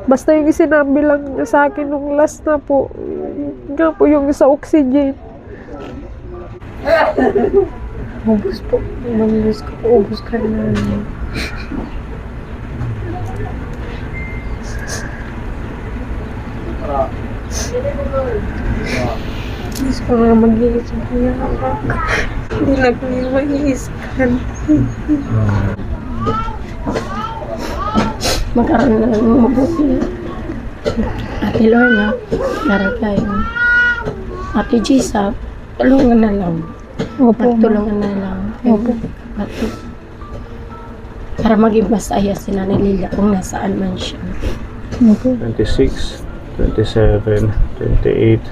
Basta yung sinabi lang niya sa akin nung last na po, nga po yung sa oxygen. Ubus po. Ubus ko po. Ubus ka na. Gusto ko nga mag-iisip niya. Hindi na ko niya mag-iisip. Magkaroon na lang ng mabuti. Ate Lorna, Daragay. Ate Gisa, tulungan na lang. Opo, Magtulungan na lang. Opo. Para maging masaya si Nanay Lilia kung nasaan man siya. Opo. 26, 27, 28,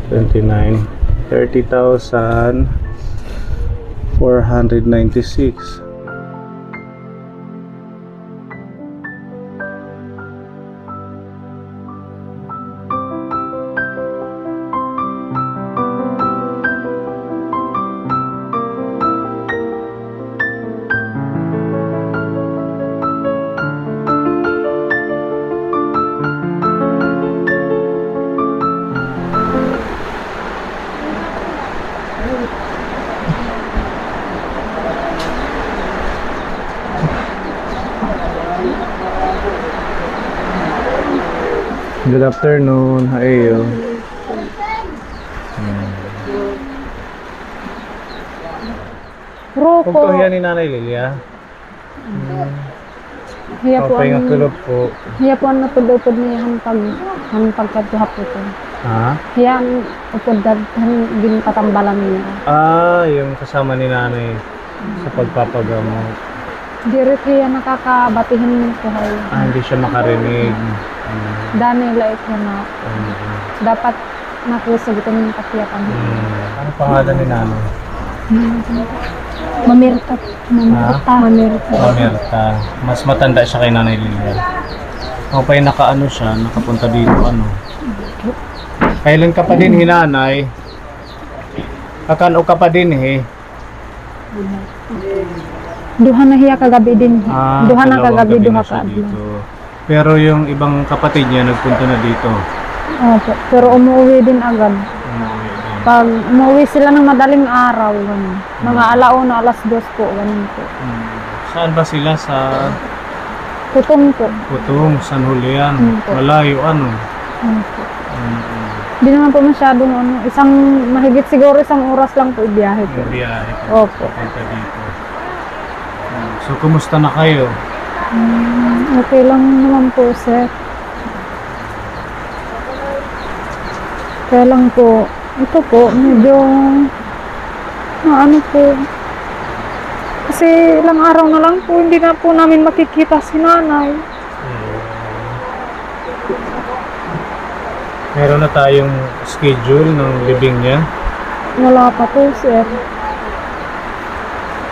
29, 30,496. Good afternoon. Hi. Roko. Kung to yan ni Nanay Lilia. Hiya po Okay, nga ang tulog po. hiya po ang napudupod niya ang pagkatuhap po ko. Ha? Hiya ang upod daghan din patambalan niya. Yung kasama ni Nanay sa pagpapagamot. Direct hiya nakakabatihin ko hay. Hindi siya makarinig. Dani like na dapat nakusagutan yung kakiyakan. Ano pangalan ni Nanay? Mamirta. Mamerta. Mas matanda siya kay Nanay Lilia. O pa yung nakaano siya, nakapunta dito ano. Kailan ka pa din hinanay? Kakano ka pa din Duha na hiya kagabi din. Duha na dalawang kagabi, gabi duha na siya ka adlaw. dito. Pero yung ibang kapatid niya nagpunta na dito. Opo, pero umuwi din agad. Pag umuwi sila ng madaling araw, ganun. Mga alauna, alas 2 po, ganun po. Saan ba sila? Sa Putong po. Putong, San Julian. Po. Malayo ano? Po. Hindi naman po masyadong mahigit siguro isang oras lang po ibiyahe po. Yung biyahe po. Opo. Papunta dito. So, kumusta na kayo? Okay lang naman po, sir. Kaya lang po, ito po, medyo ano po. Kasi ilang araw na lang po, hindi na po namin makikita si nanay. Meron na tayong schedule ng libing niya. Wala pa po, sir.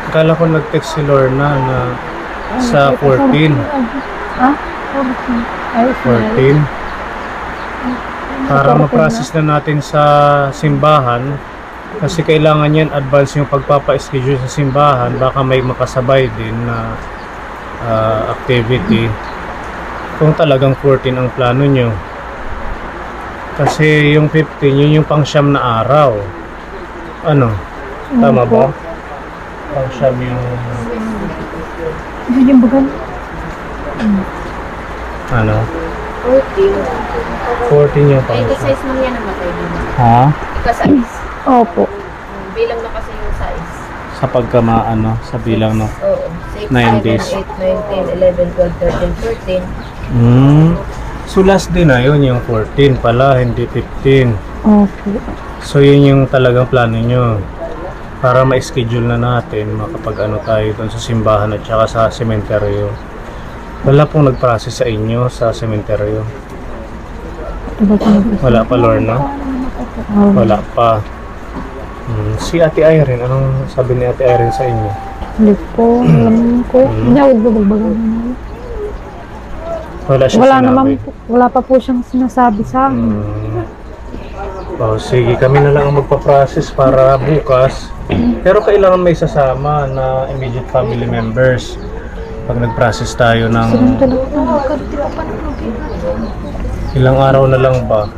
Akala ko nag-text si Lorna na sa 14. Ah? Ay, 14. Para ma-process na natin sa simbahan. Kasi kailangan yan advance yung pagpapa-schedule sa simbahan. Baka may makasabay din na activity. Kung talagang 14 ang plano nyo. Kasi yung 15, yun yung pang-siyam na araw. Ano? Tama ba? Pang-siyam yung... yung bagal. Ano? 14. 14 yung pang-siyam. Size mo yan namatay din. Ha? Ika-size. Opo. Bilang na kasi yung size. Sa pagkamaano, sa bilang no? Oo. 6, 9 days. 7, 8, 9, 10, 11, 12, 13, 14. So last din na yun, yung 14 pala, hindi 15. Opo. So yun yung talagang plano nyo. Para ma-schedule na natin, makapag-ano tayo doon sa simbahan at saka sa sementeryo. Wala pong nag-process sa inyo sa sementeryo. Wala pa, Lorna? Wala pa. Si Ate Irene, anong sabi ni Ate Irene sa inyo? Hindi po, alam ko. Nyawag bagal-bagal naman. Wala siya Wala sinabi? naman po, wala pa po siyang sinasabi sa amin. Oh, sige, kami na lang ang magpa-process para bukas. Pero kailangan may sasama na immediate family members. Pag nag-process tayo ng Ilang araw na lang ba?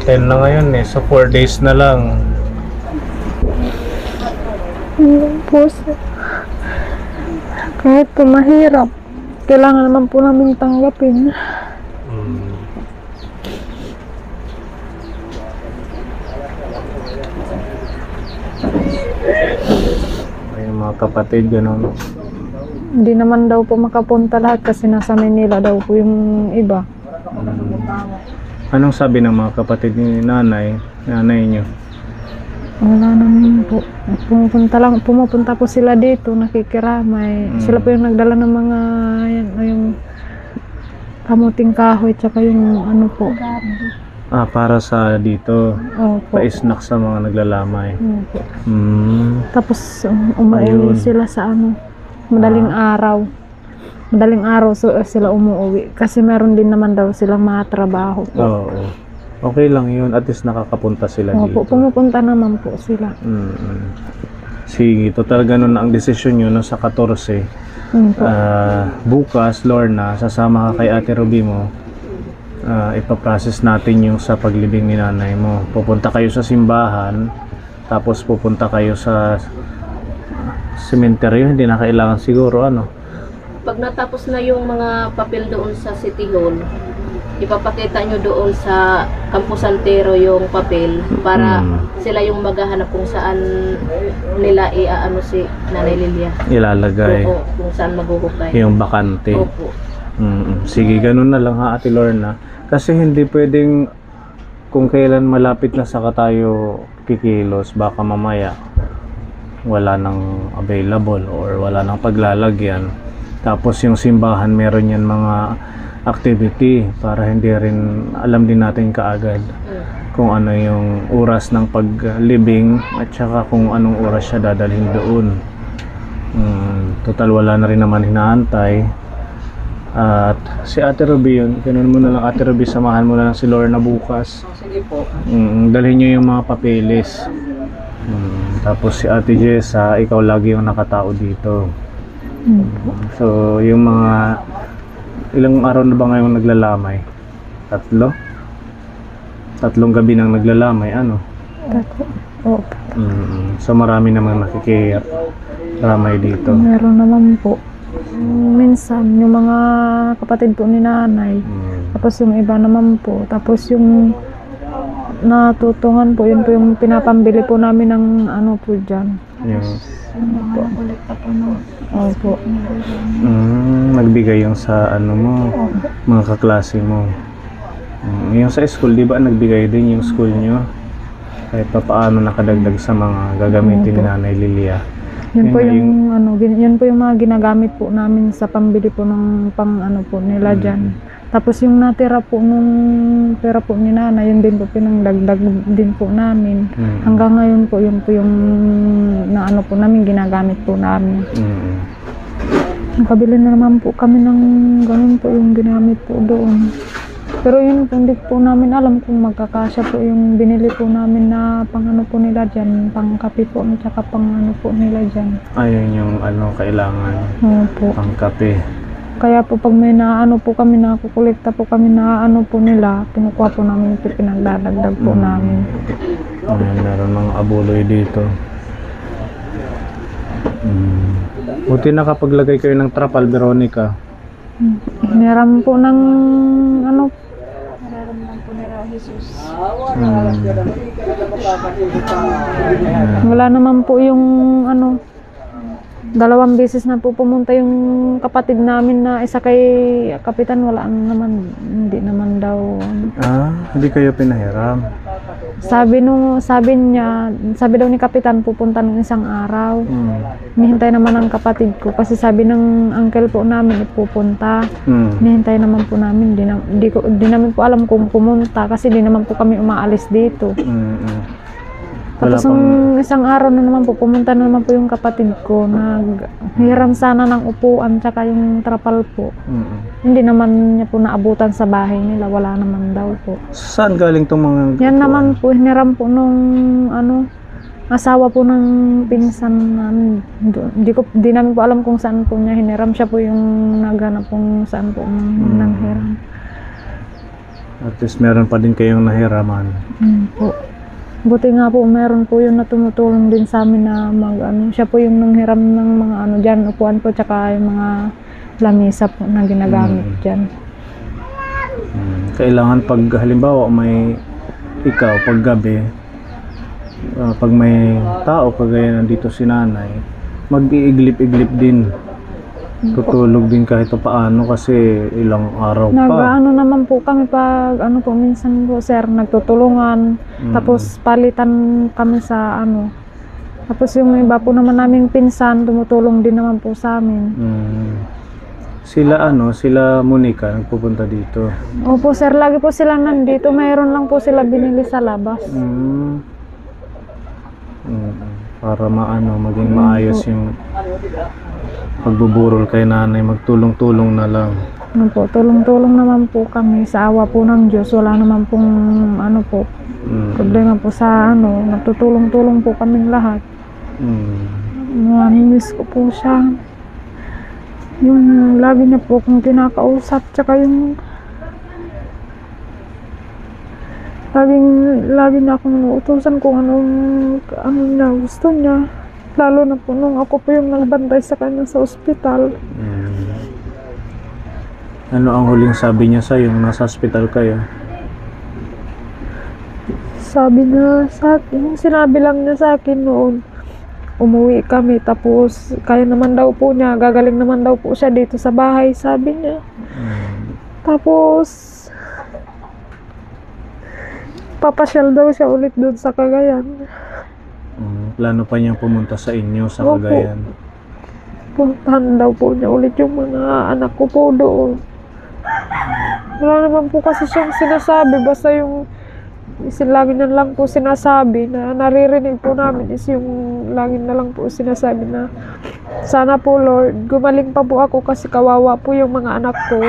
10 na ngayon eh. So 4 days na lang. Po, sir. Kahit po mahirap, kailangan naman po namin tanggapin. Mm. Ay, mga kapatid, gano'n. Hindi naman daw po makapunta lahat kasi nasa Manila daw po yung iba. Anong sabi ng mga kapatid ni nanay niyo? Wala naman po. Pumupunta po sila dito, nakikiramay. Sila po yung nagdala ng mga, yan, yung kamuting kahoy, tsaka yung ano po. Para sa dito, Opo. pa-snack sa mga naglalamay. Opo. Tapos umuwi Ayun. sila sa ano, madaling araw. Madaling araw sila umuwi. Kasi meron din naman daw silang mga trabaho po. Oo. Okay lang yun. At least nakakapunta sila Opo, dito. pumupunta naman po sila. Sige, total ganun na ang desisyon nyo no, sa 14. Opo. Bukas, Lorna, sasama ka kay Ate Ruby mo. Ipaprocess natin yung sa paglibing ni nanay mo. Pupunta kayo sa simbahan, tapos pupunta kayo sa sementeryo. Hindi na kailangan siguro Pag natapos na yung mga papel doon sa City Hall, ipapakita nyo doon sa Campo Santero yung papel para sila yung maghahanap kung saan nila iaano si Nanay Lilia. ilalagay Oo, kung saan maghuhukay. yung bakante. Opo. Sige, ganun na lang ha, Ate Lorna. Kasi hindi pwedeng kung kailan malapit na saka tayo kikilos, baka mamaya wala nang available or wala nang paglalagyan. Tapos yung simbahan meron yan mga activity para hindi rin alam din natin kaagad kung ano yung oras ng paglibing at saka kung anong oras siya dadalhin doon. Total wala na rin naman hinaantay. At si Ate Ruby yun, ganun mo na lang Ate Ruby, samahan mo na lang si Lorna bukas. Sige po. Dalhin nyo yung mga papeles. Tapos si Ate Jessa, ikaw lagi yung nakatao dito. So yung mga ilang araw na ba ngayong naglalamay? 3? 3 gabi nang naglalamay, Opo. So marami namang nakikiramay dito. Meron naman po. Minsan, yung mga kapatid po ni nanay. Tapos yung iba naman po. Tapos yung natutungan po, yun po yung pinapambili po namin ng ano po dyan. Yung, Opo. nagbigay yung sa ano mo, mga kaklase mo. Yung sa school, di ba nagbigay din yung school nyo? Kahit pa paano nakadagdag sa mga gagamitin ni Nanay Lilia. Yun po yung ano, yun po yung mga ginagamit po namin sa pambili po ng pang ano po nila dyan. Tapos yung natira po nung pera po ni nanay, yun din po pinangdagdag din po namin. Hanggang ngayon po yun po yung na ano po namin, ginagamit po namin. Nakabili na naman po kami ng ganun po yung ginamit po doon. Pero yun po, hindi po namin alam kung magkakasya po yung binili po namin na pang ano po nila dyan, pang kape po, at saka pang ano po nila dyan. Ayun yung ano kailangan, Opo. pang kape. Kaya po pag may naano po kami, nakukolekta po kami na ano po nila, kinukuha po namin ito, pinagdadagdag po namin. Ayun, meron mga abuloy dito. Buti nakapaglagay kayo ng trapal, Veronica. Meron po ng ano, wala naman po yung ano, 2 beses na po pumunta yung kapatid namin na isa kay kapitan, wala naman, hindi naman daw. Hindi kayo pinahiram. Sabi daw ni kapitan pupunta ng isang araw. Nihintay naman ang kapatid ko kasi sabi ng uncle po namin ipupunta. Nihintay naman po namin, di namin po alam kung pumunta kasi di naman po kami umaalis dito. Tapos yung isang araw na naman po, pumunta na naman po yung kapatid ko, naghiram sana ng upuan tsaka yung trapal po. Hindi naman niya po naabutan sa bahay nila, wala naman daw po. Saan galing tong mga Yan naman po, hiniram po nung ano, asawa po ng pinsan namin. Di namin po alam kung saan po niya hiniram. Siya po yung naghanap kung saan po nanghiram. At least meron pa din kayong nahiraman. Po. Buti nga po meron po yung na tumutulong din sa amin na siya po yung nanghiram ng mga dyan, upuan po, tsaka yung mga lamisa po na ginagamit dyan. Kailangan pag halimbawa may ikaw pag gabi, pag may tao kagaya nandito si nanay, mag-iiglip-iglip din. Tutulog din kahit paano kasi ilang araw pa. Nag-ano naman po kami pag po minsan po sir, nagtutulungan. Tapos palitan kami sa Tapos yung iba po naman naming pinsan, tumutulong din naman po sa amin. Sila sila Monica nagpupunta dito. Opo sir, lagi po sila nandito. Mayroon lang po sila binili sa labas. Para maging maayos yung pagbuburol kay nanay, magtulong-tulong na lang. Tulong-tulong naman po kami sa awa po ng Diyos. Wala naman pong problema po sa nagtutulong-tulong po kaming lahat. Namimiss ko po siya. Yung lagi niya po kung kinakausap, tsaka yung lagi na akong inuutosan kung anong na gusto niya. Lalo na po nung ako po yung nagbantay sa kanya sa ospital. Ano ang huling sabi niya sa'yo nung nasa ospital kayo? Sabi niya sa akin, sinabi lang niya sa akin noon, umuwi kami, tapos kaya naman daw po niya, gagaling naman daw po siya dito sa bahay, sabi niya. Tapos papasyal daw siya ulit doon sa Cagayan. Plano pa niyang pumunta sa inyo sa Cagayan. Puntahan daw po niya ulit yung mga anak ko po doon. Wala naman po kasi siyang sinasabi, basta yung lagi na lang po sinasabi na naririnig po namin is yung lagi na lang po sinasabi na sana po Lord, gumaling pa po ako kasi kawawa po yung mga anak ko.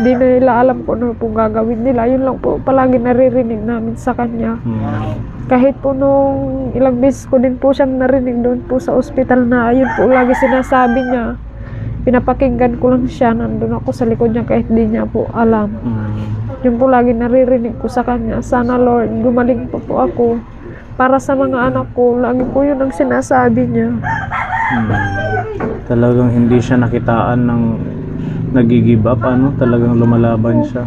Hindi na nila alam kung ano pong gagawin nila. Yun lang po palagi naririnig namin sa kanya. Kahit po nung ilang beses ko din po siyang narinig doon po sa ospital na yun po lagi sinasabi niya. Pinapakinggan ko lang siya, nandun ako sa likod niya kahit di niya po alam. Yun po lagi naririnig ko sa kanya, sana Lord, gumaling pa po ako. Para sa mga anak ko, lagi po yun ang sinasabi niya. Talagang hindi siya nakitaan ng nag-give up, talagang lumalaban siya.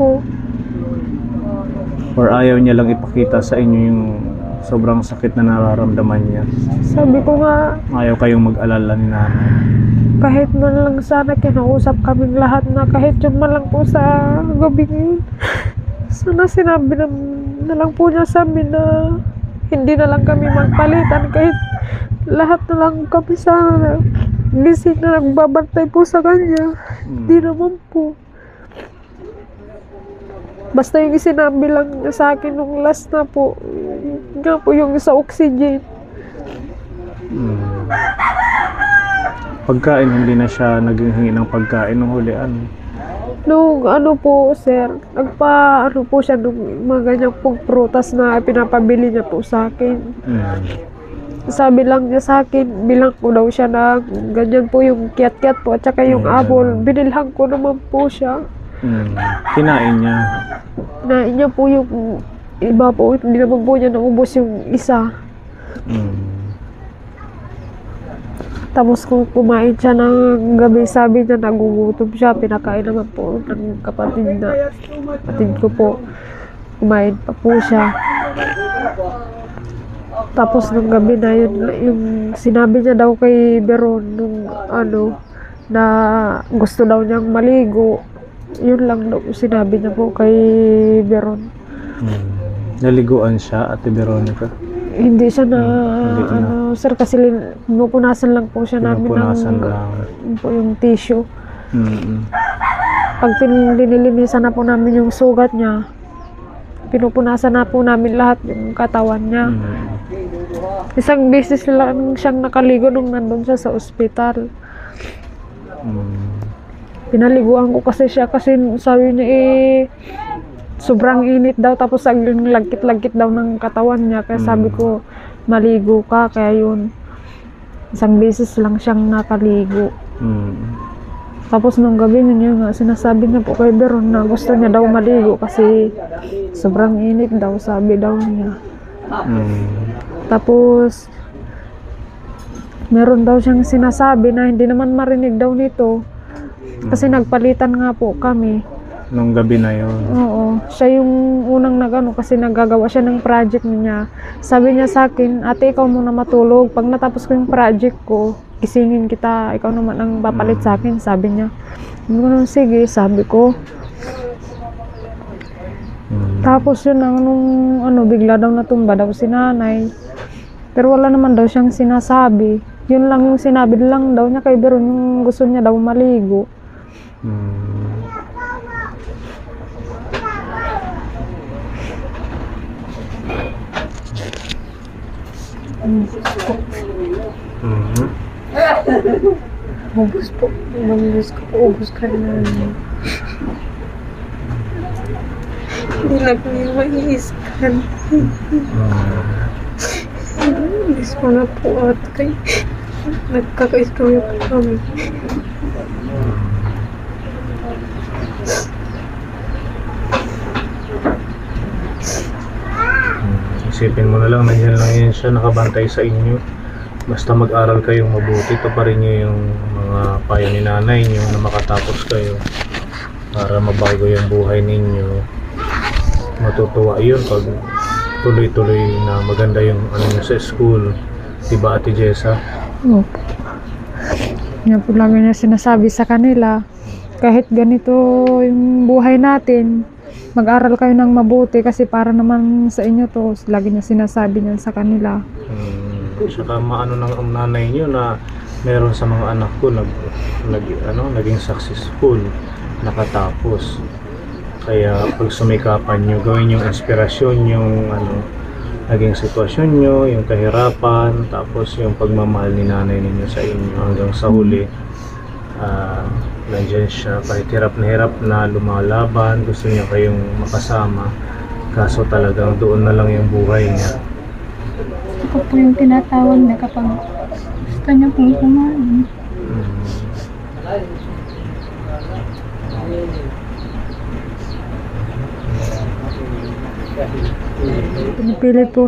Or ayaw niya lang ipakita sa inyo yung sobrang sakit na nararamdaman niya. Sabi ko nga, ayaw kayong mag-alala ni nanay. Kahit man lang sana kinausap kaming lahat na kahit yun man lang po sa gabi ngayon. Sana sinabi na lang po niya sa amin na hindi na lang kami magpalitan kahit lahat na lang kami sana gising na nagbabantay po sa kanya. Hindi naman po. Basta yung sinabi lang niya sa akin nung last na po, nga po yung sa oxygen. Pagkain, hindi na siya naghingi ng pagkain nung huli, Nung po sir, po siya nung mga ganyang pong prutas na pinapabili niya po sa akin. Sabi lang niya sa akin, bilang ko daw siya na ganyan po yung kiat-kiat po at saka yung apple. Binilhan ko naman po siya. Kinain niya? Kinain niya po yung iba po, hindi naman po niya naubos yung isa. Tapos kung kumain siya ng gabi, sabi niya nagugutom siya. Pinakain naman po ng kapatid ko po. Kumain pa po siya. Tapos ng gabi na yun, yung sinabi niya daw kay Beron nung na gusto daw niyang maligo. Yun lang daw sinabi niya po kay Beron. Naliguan siya, Ate Veronica? Hindi siya na, sir, kasi pinupunasan lang po siya namin po yung tissue. Pag linilinisan na po namin yung sugat niya, pinupunasan na po namin lahat yung katawan niya. Isang beses lang siyang nakaligo nung nandun siya sa ospital. Pinaliguan ko kasi siya kasi sabi niya sobrang init daw, tapos ang lagkit-lagkit daw ng katawan niya, kaya sabi ko maligo ka, kaya yun isang beses lang siyang nakaligo. Tapos nung gabi niya nga, sinasabi niya po kay Beron na gusto niya daw maligo kasi sobrang init daw, sabi daw niya. Tapos, meron daw siyang sinasabi na hindi naman marinig daw nito kasi nagpalitan nga po kami. Nung gabi na yun. Oo, siya yung unang nagano kasi naggagawa siya ng project niya. Sabi niya sa akin, ate ikaw muna matulog. Pag natapos ko yung project ko, gisingin kita, ikaw naman ang papalit sa akin, sabi niya. Sige, sabi ko. Tapos yun nung bigla daw natumba daw si nanay. Pero wala naman daw siyang sinasabi. Yun lang yung sinabi lang daw niya kay Beron yung gusto niya daw maligo. Ubus po. Ubus ka na. Hindi na po yung maiiskan. Ubus mo na po at kay nagkaka-istorya po kami. Isipin mo na lang, nandiyan lang yan siya, nakabantay sa inyo. Basta mag-aral kayong mabuti, taparin nyo yung mga payo ni nanay nyo na makatapos kayo para mabago yung buhay ninyo. Matutuwa yun pag tuloy-tuloy na maganda yung ano nyo sa school. Diba Ate Jessa? Opo. Yan po lagi niya sinasabi sa kanila, kahit ganito yung buhay natin, mag-aral kayo ng mabuti kasi para naman sa inyo to. Lagi niya sinasabi niyan sa kanila. Saka maano ng nanay niyo na meron sa mga anak ko naging successful, nakatapos. Kaya pag sumikapan niyo, gawin yung inspirasyon, yung naging sitwasyon niyo, yung kahirapan, tapos yung pagmamahal ni nanay ninyo sa inyo hanggang sa huli. Nandiyan siya kahit hirap na lumalaban, gusto niya kayong makasama, kaso talagang doon na lang yung buhay niya. Ako po yung tinatawag na kapag gusto niya pong kumain. Pinipilit po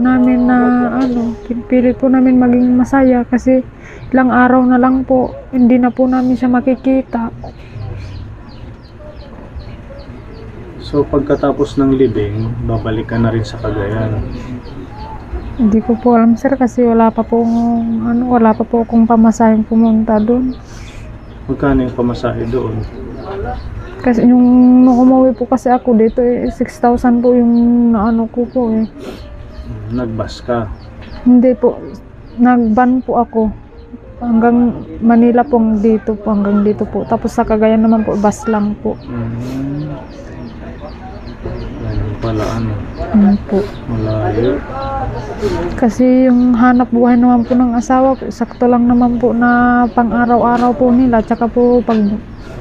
namin maging masaya kasi ilang araw na lang po, hindi na po namin siya makikita. So pagkatapos ng libing, babalik ka na rin sa Cagayan. Hindi ko po alam sir kasi wala pa po akong pamasaheng pumunta doon. Magkano yung pamasahe doon? Kasi nung umuwi po kasi ako dito 6,000 po yung naano ko po eh. Nagbus ka? Hindi po, nagban po ako. Hanggang Manila po hanggang dito po. Tapos sa Cagayan naman po, bus lang po. Ganun pala Po. malayo. Kasi yung hanap buhay naman po ng asawa ko, sakto lang naman po na pang araw-araw po nila. Tsaka po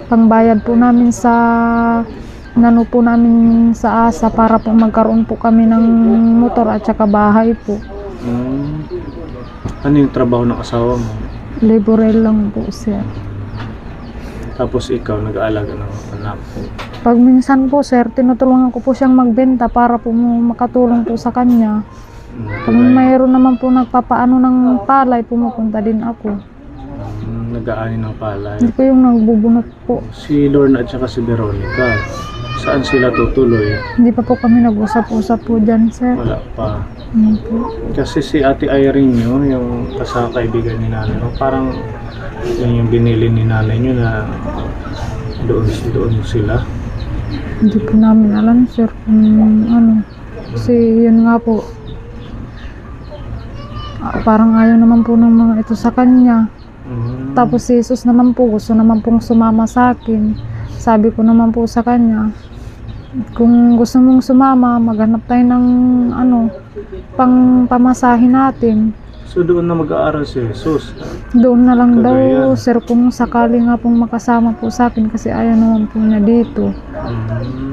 pangbayad po namin sa po namin sa ASA para po magkaroon po kami ng motor at tsaka bahay po. Ano yung trabaho ng asawa mo? Laborer lang po sir. Tapos ikaw nag-aalaga ng anak po. Pag minsan po sir, tinutulungan ko po siyang magbenta para po makatulong po sa kanya. Pag mayroon naman po nagpapaano ng palay, pumupunta din ako. Nag-aani ng palay. Hindi po yung nagbubunot po. Si Lorna at saka si Veronica, saan sila tutuloy? Hindi pa po kami nag-usap-usap po dyan sir. Wala pa. Po. Kasi si Ate Irene nyo, yung kaibigan ni nanay mo, parang yun yung binili ni nanay nyo na doon sila. Hindi po namin alam sir kung kasi yun nga po, parang ayaw naman po ng mga ito sa kanya. Tapos si Jesus naman po gusto naman pong sumama sa akin. Sabi ko naman po sa kanya, kung gusto mong sumama, maghanap tayo ng pang pamasahin natin. So doon na mag-aaral si Jesus? Doon na lang Cagayan. daw sir kung sakali nga pong makasama po sa akin kasi ayaw naman po niya dito.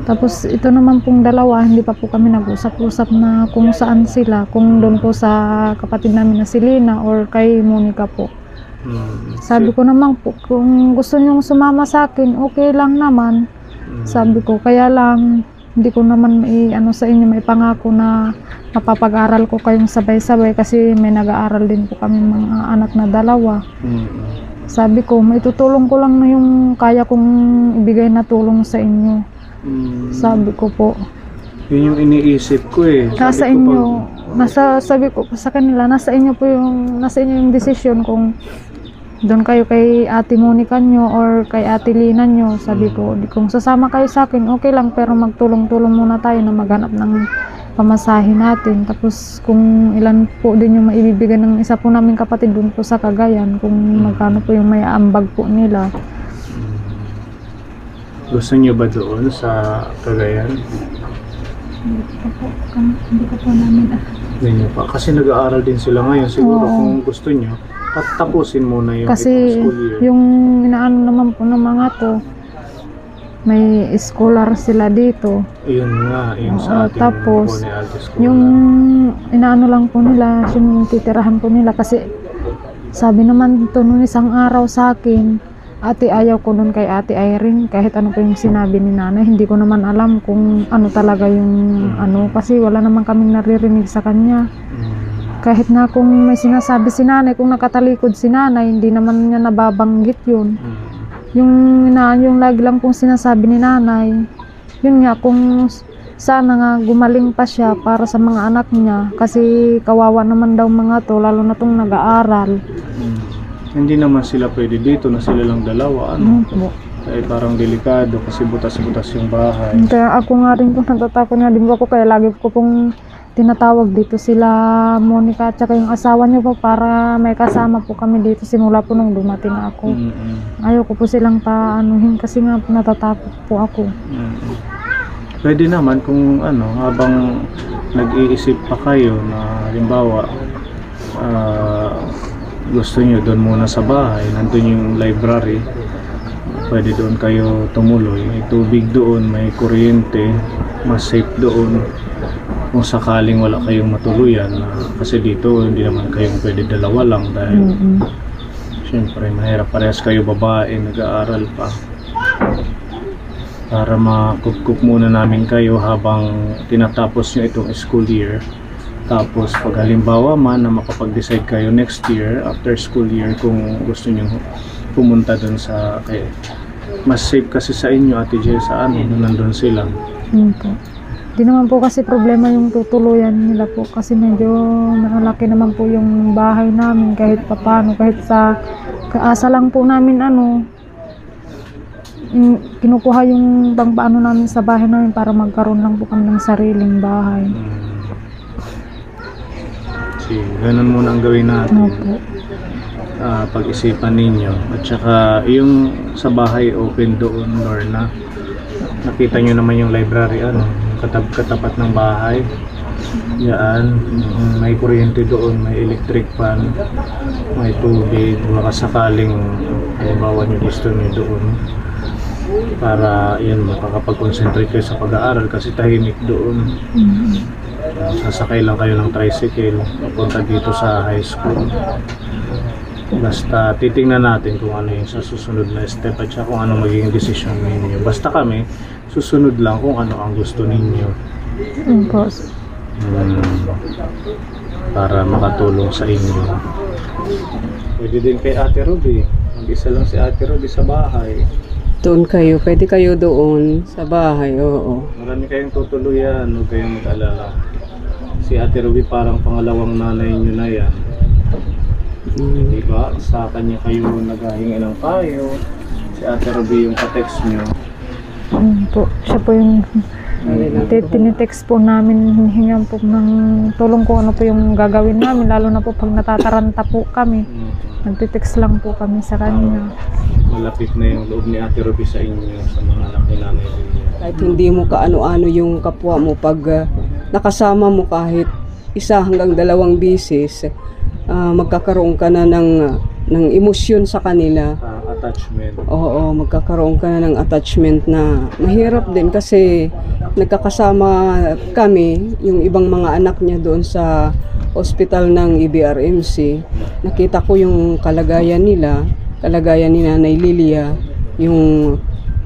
Tapos ito naman pong dalawa, hindi pa po kami nag-usap-usap na kung saan sila, kung doon po sa kapatid namin na si Lina or kay Monica po. Sabi ko naman po, kung gusto niyong sumama sa akin, okay lang naman. Sabi ko, kaya lang, hindi ko naman sa inyo, may pangako na mapapag-aral ko kayong sabay-sabay kasi may nag-aaral din po kami mga anak na 2. Sabi ko, may tutulong ko lang na yung kaya kong ibigay na tulong sa inyo. Sabi ko po. Yun yung iniisip ko eh. Nasa inyo, sabi ko sa kanila, nasa inyo yung desisyon kung doon kayo kay Ate Monica nyo or kay Ate Lina nyo. Sabi ko, kung sasama kayo sa akin, okay lang, pero magtulong-tulong muna tayo na maghanap ng pamasahe natin. Tapos kung ilan po din yung maibibigay ng isa po namin kapatid doon po sa Cagayan, kung magkano po yung may ambag po nila. Gusto nyo ba doon sa Cagayan? Hindi ko po namin Hindi nyo pa. Kasi nag-aaral din sila ngayon. Siguro kung gusto nyo, tapusin muna yung kasi school year. yung inaano naman po ng mga to, may scholar sila dito. Yun nga, yung sa ating tapos, po ni Ate Scholar. yung inaano lang po nila, yung titirahan po nila kasi sabi naman ito nung isang araw sa akin, ate, ayaw ko nun kay Ate Irene kahit ano po yung sinabi ni nanay, hindi ko naman alam kung ano talaga yung kasi wala naman kaming naririnig sa kanya. Kahit na kung may sinasabi si nanay, kung nakatalikod si nanay, hindi naman niya nababanggit yun. Yung lagi lang pong sinasabi ni nanay, yun nga, kung sana nga gumaling pa siya para sa mga anak niya, kasi kawawa naman daw mga to, lalo na tong nag-aaral. Hindi naman sila pwede dito na sila lang dalawa. Kaya parang delikado kasi butas-butas yung bahay. Kaya ako nga rin po, natatakot nga din po ako, kaya lagi ko pong tinatawag dito sila Monica at saka yung asawa niyo po para may kasama po kami dito simula po nung dumating ako. Ayaw ko po silang paanuhin kasi nga po natatakot po ako. Pwede naman kung habang nag-iisip pa kayo na halimbawa gusto niyo doon muna sa bahay, nandun yung library, pwede doon kayo tumuloy, may tubig doon, may kuryente, mas safe doon kung sakaling wala kayong matuluyan kasi dito hindi naman kayong pwede dalawa lang dahil syempre mahirap, parehas kayo babae, nag-aaral pa. Para makup-kup muna namin kayo habang tinatapos nyo itong school year. Tapos pag halimbawa man na makapag-decide kayo next year, after school year, kung gusto nyo pumunta dun sa mas safe kasi sa inyo, Ate Jel, sa nandun sila. Di naman po kasi problema yung tutuluyan nila po kasi medyo nakalaki naman po yung bahay namin kahit papano, kahit sa kaasa lang po namin kinukuha yung paano namin sa bahay namin para magkaroon lang po kami ng sariling bahay. Ganun muna ang gawin natin. Pag-isipan ninyo at saka yung sa bahay open doon, Lorna, nakita nyo naman yung library katapat ng bahay. Yan, may kuryente doon, may electric fan, may tubig, baka sakaling halimbawa nyo gusto nyo doon para yan makakapag-concentrate kayo sa pag-aaral kasi tahimik doon. Sasakay lang kayo ng tricycle papunta dito sa high school. Basta titingnan natin kung ano yung sa susunod na step at saka kung ano magiging desisyon ninyo. Basta kami susunod lang kung ano ang gusto ninyo. Para makatulong sa inyo. Pwede din kay Ate Ruby. Mag-isa lang si Ate Ruby sa bahay. Doon kayo, pwede kayo doon sa bahay, oo. Marami kayong tutuluyan, huwag kayong mag-alala. Si Ate Ruby parang pangalawang nanay nyo na yan. Diba? Sa kanya kayo naghahingi ng payo. Si Ate Ruby yung ka-text nyo. Siya po yung tinitext po namin, hinihingan po ng tulong kung ano po yung gagawin namin, lalo na po pag natataranta po kami. Nagtitext lang po kami sa kanya. Malapit na yung loob ni Ate Ruby sa inyo, sa mga anak ni nanay ninyo. Kahit hindi mo kaano-ano yung kapwa mo, pag nakasama mo kahit 1 hanggang 2 bisis, magkakaroon ka na ng emosyon sa kanila. Attachment. Oo, magkakaroon ka na ng attachment na mahirap din kasi nagkakasama kami, yung ibang mga anak niya doon sa ospital ng EBRMC, nakita ko yung kalagayan nila, kalagayan ni Nanay Lilia, yung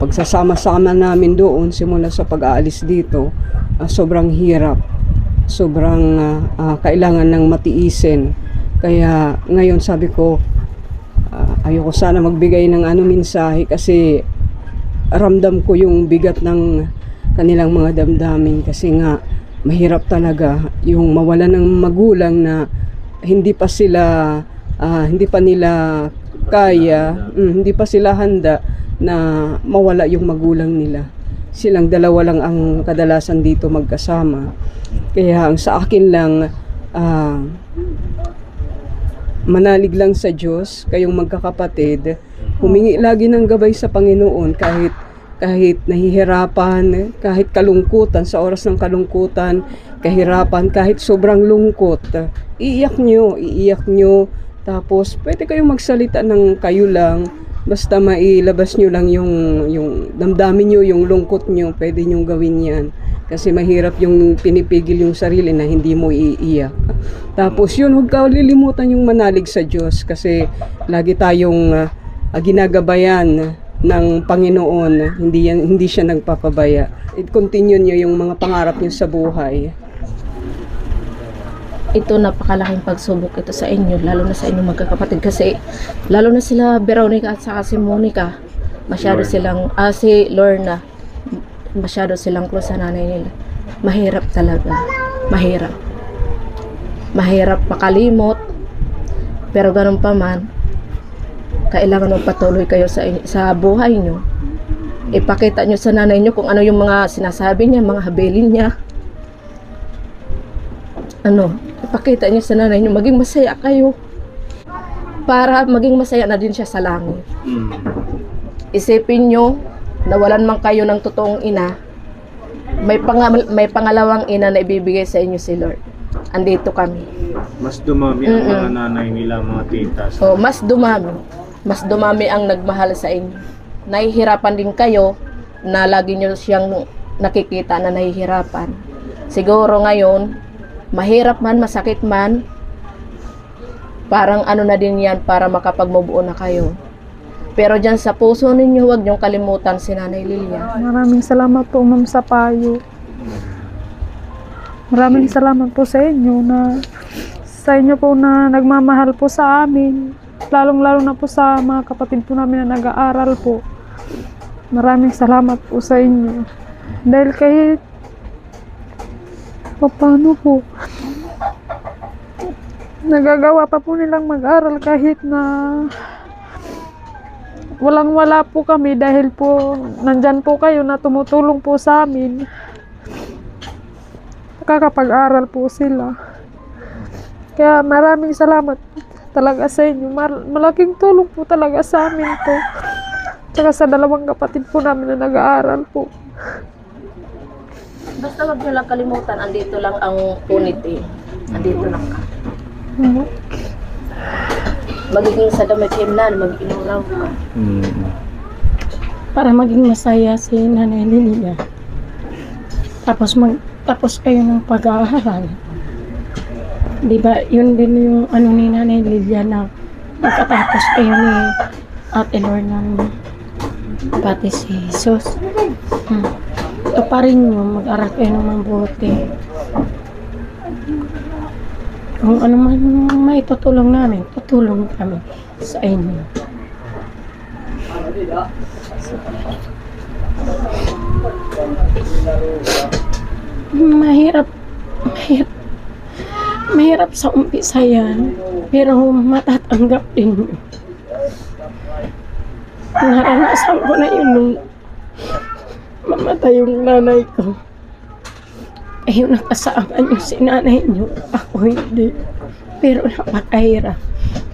pagsasama-sama namin doon simula sa pag-aalis dito, sobrang hirap, sobrang kailangan ng matiisin. Kaya ngayon sabi ko, ayoko sana magbigay ng mensahe kasi ramdam ko yung bigat ng kanilang mga damdamin, kasi nga mahirap talaga yung mawala ng magulang na hindi pa nila kaya, hindi pa sila handa na mawala yung magulang nila. Silang dalawa lang ang kadalasan dito magkasama. Kaya ang sa akin lang, manalig lang sa Diyos, kayong magkakapatid, humingi lagi ng gabay sa Panginoon kahit nahihirapan, kahit kalungkutan, sa oras ng kalungkutan, kahirapan, kahit sobrang lungkot, iiyak nyo, tapos pwede kayong magsalita ng kayo lang, basta mailabas nyo lang yung damdamin nyo, yung lungkot nyo, pwede nyo gawin yan. Kasi mahirap yung pinipigil yung sarili na hindi mo iiyak. Tapos yun, huwag ka lilimutan yung manalig sa Diyos, kasi lagi tayong ginagabayan ng Panginoon, hindi siya nagpapabaya. I-continue nyo yung mga pangarap nyo sa buhay. Ito, napakalaking pagsubok ito sa inyo, lalo na sa inyong magkakapatid, kasi lalo na sila Veronica at saka si Monica, masyado silang si Lorna, masyado silang close sa nanay nila. Mahirap talaga, mahirap makalimot, pero ganun pa man, kailangan magpatuloy kayo sa buhay nyo. Ipakita nyo sa nanay nyo kung ano yung mga sinasabi niya, mga habilin niya. Ipakita nyo sa nanay nyo, maging masaya kayo. Para maging masaya na din siya sa langit. Isipin nyo, nawalan man kayo ng totoong ina, may pangalawang ina na ibibigay sa inyo si Lord. Andito kami. Mas dumami ang mga nanay nila, mga titas. Mas dumami ang nagmahal sa inyo. Nahihirapan din kayo na lagi nyo siyang nakikita na nahihirapan. Siguro ngayon, mahirap man, masakit man, parang na din yan para makapagmubuo na kayo. Pero dyan sa puso ninyo, huwag niyong kalimutan si Nanay Lilia. Maraming salamat po, Ma'am, sa payo. Maraming salamat po sa inyo na nagmamahal po sa amin. Lalong-lalo na po sa mga kapatid po namin na nag-aaral po. Maraming salamat po sa inyo. Dahil kahit paano po, nagagawa pa po nilang mag-aral kahit na walang-wala po kami, dahil po nandyan po kayo na tumutulong po sa amin. Nakakapag-aral po sila. Kaya maraming salamat talaga sa inyo. Malaking tulong po talaga sa amin to. Tsaka sa dalawang kapatid po namin na nag-aaral po. Basta wag nyo lang kalimutan, andito lang ang unity. Andito lang ka. Magiging sa damit himnan, mag-inulaw ka. Para maging masaya si Nanay Lilia. Tapos kayo ng pag-aaral. Diba, yun din yung ni Nanay Lilia na magkatapos kayo ni Ate Lorna pati si Jesus. Ito pa rin yun, mag-aral kayo ng mabuti. Kung ano man maitutulong namin, tutulong kami sa inyo. Mahirap sa umpisa yan, pero matatanggap din yun. Naranasan ko na yun nung mamatay yung nanay ko. Ayun, nakasama niyo si nanay niyo, ako hindi. Pero napakahirap.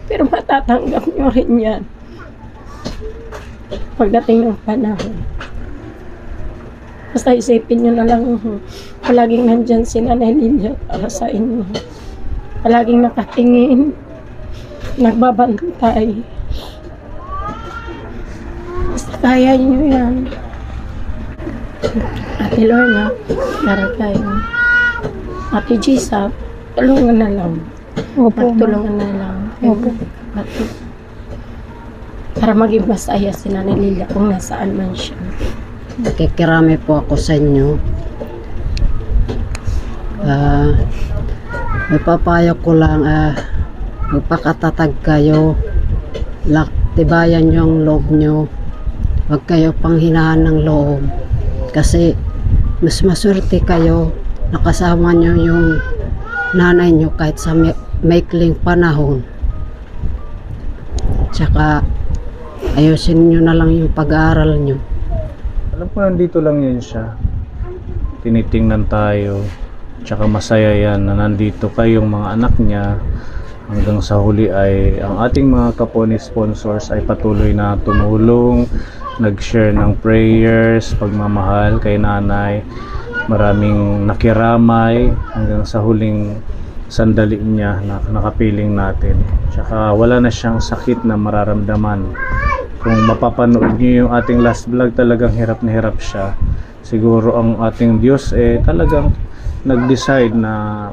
Pero matatanggap niyo rin yan pagdating ng panahon. Basta isipin niyo na lang, palaging nandyan si Nanay Lilia para sa inyo. Palaging nakatingin, nagbabantay. Basta kaya niyo yan. Ate Lorna, para kayo. Ate Gisa, tulungan na lang. Opo, ma'am. Magtulungan na lang. Opo. Para maging masaya si Nanay Lilia kung nasaan man siya. Nakikirami po ako sa inyo. Ipapayo ko lang, magpakatatag kayo. Tibayan nyo ang loob nyo. Huwag kayo panghinaan ng loob. Kasi mas maswerte kayo nakasama nyo yung nanay nyo kahit sa maikling panahon. Tsaka ayusin nyo na lang yung pag-aaral nyo. Alam ko nandito lang yan siya. Tinitingnan tayo. Tsaka masaya yan na nandito kayong mga anak niya. Hanggang sa huli ay ang ating mga Kaponi sponsors ay patuloy na tumulong, nag-share ng prayers, pagmamahal kay nanay. Maraming nakiramay hanggang sa huling sandali niya na nakapiling natin. Tsaka wala na siyang sakit na mararamdaman. Kung mapapanood niyo yung ating last vlog, talagang hirap na hirap siya. Siguro ang ating Diyos talagang nag-decide na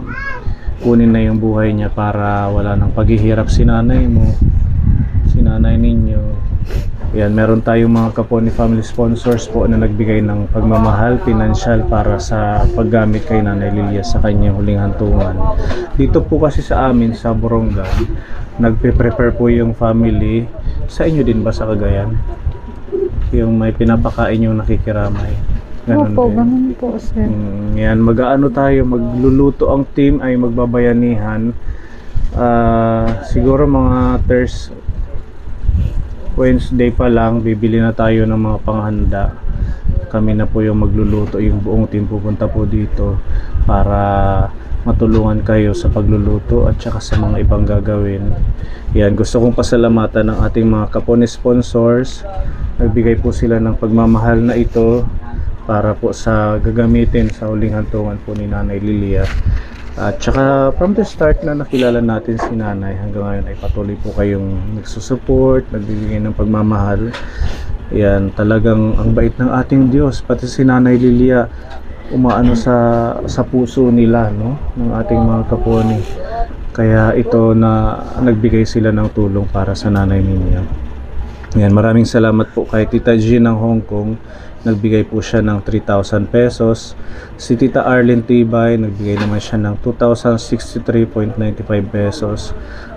kunin na yung buhay niya para wala nang paghihirap si nanay mo, si nanay ninyo. Yan, meron tayong mga Kaponi family sponsors po na nagbigay ng pagmamahal, pinansyal para sa paggamit kay Nanay Lilia sa kanyang huling hantungan. Dito po kasi sa amin sa Borongan, nagpe-prepare po yung family. Sa inyo din ba sa Cagayan? Yung may pinapakain yung nakikiramay. Ganun Opo, din. ganun po, sir. Yan, mag-aano tayo, magluluto ang team ay magbabayanihan. Siguro mga Wednesday pa lang, bibili na tayo ng mga panghanda. Kami na po yung magluluto, yung buong team pupunta po dito para matulungan kayo sa pagluluto at saka sa mga ibang gagawin. Yan, gusto kong pasalamatan ng ating mga Kaponi sponsors. Nagbigay po sila ng pagmamahal na ito para po sa gagamitin sa huling hantungan po ni Nanay Lilia. At saka from the start na nakilala natin si nanay hanggang ngayon ay patuloy po kayong nagsusupport, nagbibigay ng pagmamahal. Yan, talagang ang bait ng ating Diyos. Pati si Nanay Lilia umaano sa puso nila, no, ng ating mga Kaponi. Kaya ito na nagbigay sila ng tulong para sa nanay ninyo. Yan, maraming salamat po kay Tita G ng Hong Kong. Nagbigay po siya ng 3,000 pesos. Si Tita Arlene Tibay, nagbigay naman siya ng 2,063.95 pesos.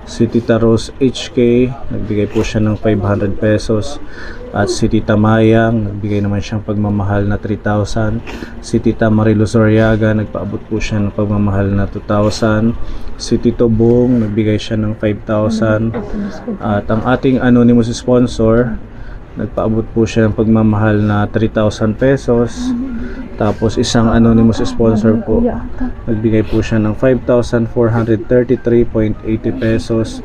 Si Tita Rose HK, nagbigay po siya ng 500 pesos. At si Tita Mayang, nagbigay naman siyang pagmamahal na 3,000. Si Tita Marilu Zoriaga, nagpaabot po siya ng pagmamahal na 2,000. Si Tito Bong, nagbigay siya ng 5,000. At ang ating anonymous sponsor, nagpaabot po siya ng pagmamahal na 3,000 pesos. Tapos isang anonymous sponsor po, nagbigay po siya ng 5,433.80 pesos.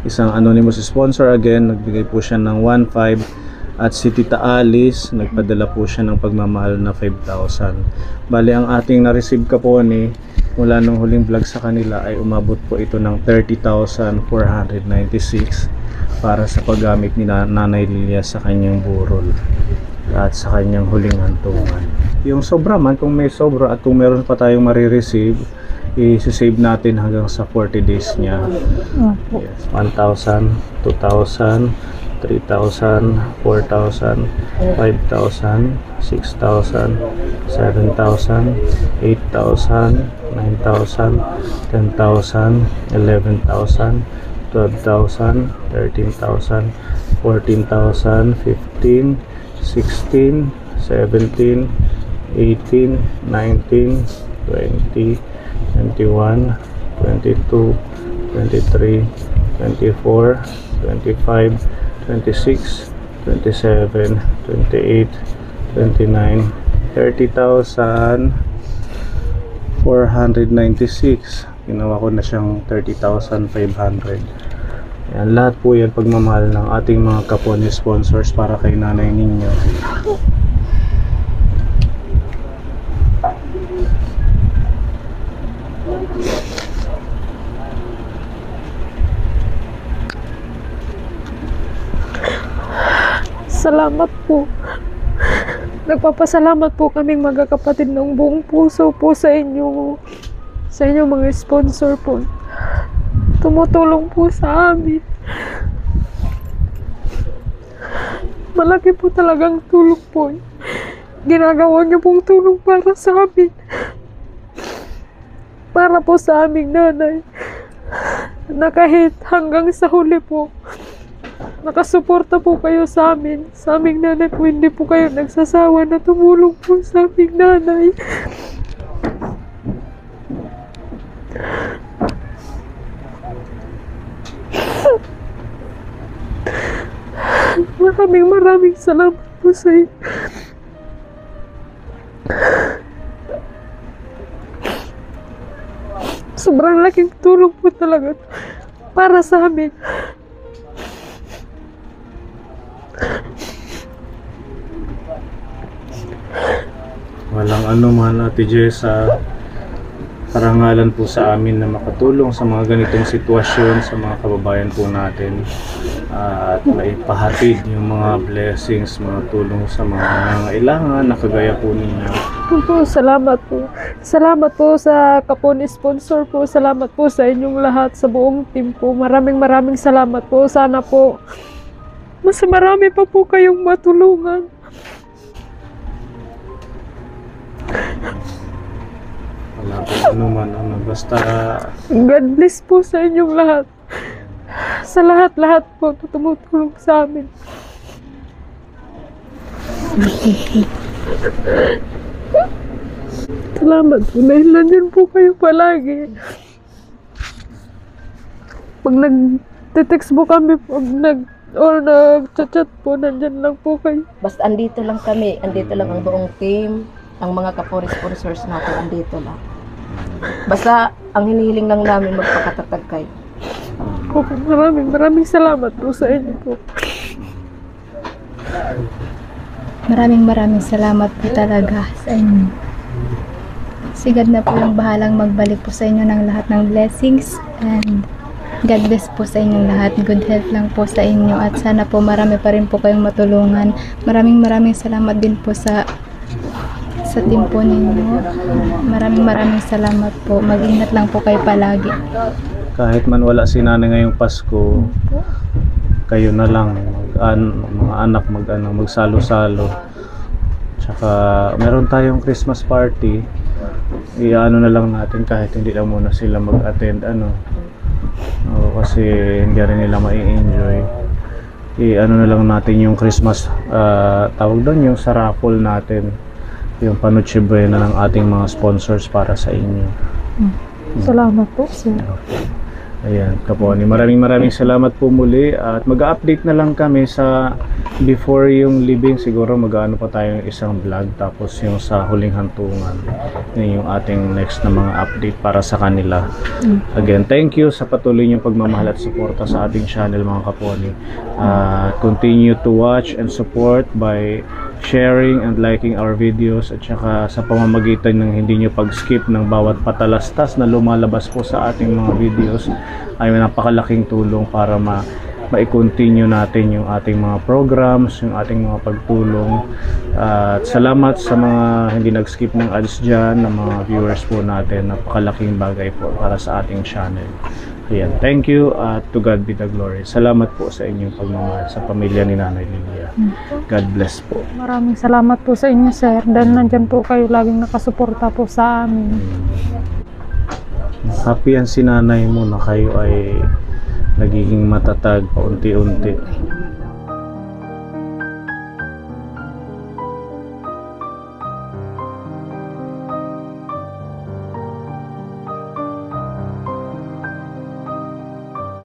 Isang anonymous sponsor again, nagbigay po siya ng 1,500. At si Tita Alice, nagpadala po siya ng pagmamahal na 5,000. Bali, ang ating na-receive Kaponi mula nung huling vlog sa kanila ay umabot po ito ng 30,496 para sa paggamit ni Nanay Lilia sa kanyang burol at sa kanyang huling hantungan. Yung sobra man, kung may sobra at kung meron pa tayong marireceive, i-save natin hanggang sa 40 days niya. Yes, 1,000, 2,000, 3,000, 4,000, 5,000, 6,000, 7,000, 8,000, 9,000, 10,000, 11,000, 12,000, 13,000, 14,000, 15, 16, 17, 18, 19, 20, 21, 22, 23, 24, 25, 26, 27, 28, 29, 30,496. Ginawa ko na siyang 30,500. Yan, lahat po yan pagmamahal ng ating mga Kaponi sponsors para kay nanay ninyo. Salamat po. Nagpapasalamat po kaming magkakapatid ng buong puso po sa inyo. sa inyong mga sponsor po. Tumutulong po sa amin. Malaki po talagang tulong po. Ginagawa niyo pong tulong para sa amin. Para po sa aming nanay. Na kahit hanggang sa huli po, nakasuporta po kayo sa amin. Sa aming nanay po, hindi po kayo nagsasawa na tumulong po sa aming nanay. Maraming salamat po sa inyo. Sobrang laking tulong po talaga para sa amin. Walang anuman, Ate Jessa. Karangalan po sa amin na makatulong sa mga ganitong sitwasyon sa mga kababayan po natin, at maipahatid yung mga blessings, mga tulong sa mga nangangailangan na kagaya po ninyo. Salamat po. Salamat po sa Kapon sponsor po. Salamat po sa inyong lahat, sa buong team po. Maraming salamat po. Sana po mas marami pa po kayong matulungan. Wala po anuman, basta God bless po sa inyong lahat. Sa lahat po tumutulong sa amin. Salamat po. Dahil nandyan po kayo palagi. Pag nag-text po kami, pag nag-chat po, nandyan lang po kayo. Basta andito lang kami, andito lang ang buong team, ang mga kapuri sponsors natin, andito lang. Basta ang hinihiling lang namin, magpakatatag kayo. Opo, maraming salamat po sa inyo po. Maraming salamat po talaga sa inyo. Sigad na po yung bahalang magbalik po sa inyo ng lahat ng blessings, and God bless po sa inyong lahat. Good health lang po sa inyo, at sana po marami pa rin po kayong matulungan. Maraming salamat din po sa team po ninyo. Maraming salamat po. Mag-ingat lang po kayo palagi. kahit man wala si nanay ngayong Pasko, kayo na lang mga anak magsalo-salo. Tsaka meron tayong Christmas party, iano na lang natin kahit hindi lang muna sila mag-attend kasi hindi rin nila mai-enjoy. I-ano na lang natin yung Christmas, tawag doon yung sa raffle natin, yung Panuche Buena ng ating mga sponsors para sa inyo. Salamat po, sir. Ayan, Kaponi, maraming salamat po muli, at mag-update na lang kami sa before yung libing. Siguro mag-ano pa tayo ng isang vlog, tapos yung sa huling hantungan, yun yung ating next na mga update para sa kanila. Again, thank you sa patuloy niyong pagmamahal at suporta sa ating channel, mga Kaponi. Continue to watch and support by sharing and liking our videos, at saka sa pamamagitan ng hindi nyo pag-skip ng bawat patalastas na lumalabas po sa ating mga videos, ay napakalaking tulong para ma-continue natin yung ating mga programs, yung ating mga pagtulong. At salamat sa mga hindi nag-skip ng ads dyan, ng mga viewers po natin. Napakalaking bagay po para sa ating channel. Ayan, thank you, at to God be the glory. Salamat po sa inyong pagmamahal sa pamilya ni Nanay Lilia. God bless po. Maraming salamat po sa inyo, sir. Dahil nandyan po kayo laging nakasuporta po sa amin. Happy yan si nanay mo na kayo ay nagiging matatag paunti-unti.